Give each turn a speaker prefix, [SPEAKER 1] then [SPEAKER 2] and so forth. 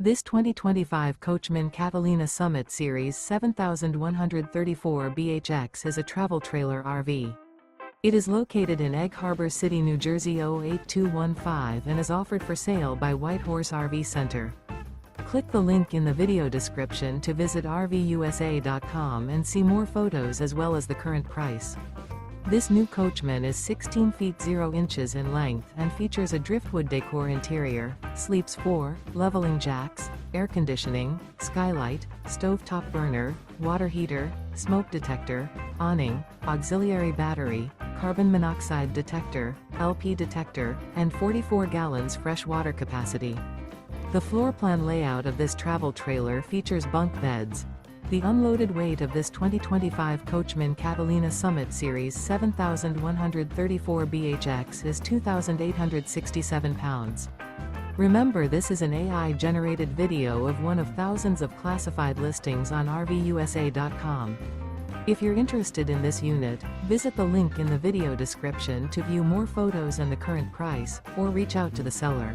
[SPEAKER 1] This 2025 Coachmen Catalina Summit Series 7134 BHX is a travel trailer RV. It is located in Egg Harbor City, New Jersey 08215 and is offered for sale by Whitehorse RV Center. Click the link in the video description to visit RVUSA.com and see more photos as well as the current price. This new Coachmen is 16 feet 0 inches in length and features a driftwood decor interior, sleeps 4, leveling jacks, air conditioning, skylight, stovetop burner, water heater, smoke detector, awning, auxiliary battery, carbon monoxide detector, LP detector, and 44 gallons fresh water capacity. The floor plan layout of this travel trailer features bunk beds. The unloaded weight of this 2025 Coachmen Catalina Summit Series 7134 BHX is 2,867 pounds. Remember, this is an AI-generated video of one of thousands of classified listings on RVUSA.com. If you're interested in this unit, visit the link in the video description to view more photos and the current price, or reach out to the seller.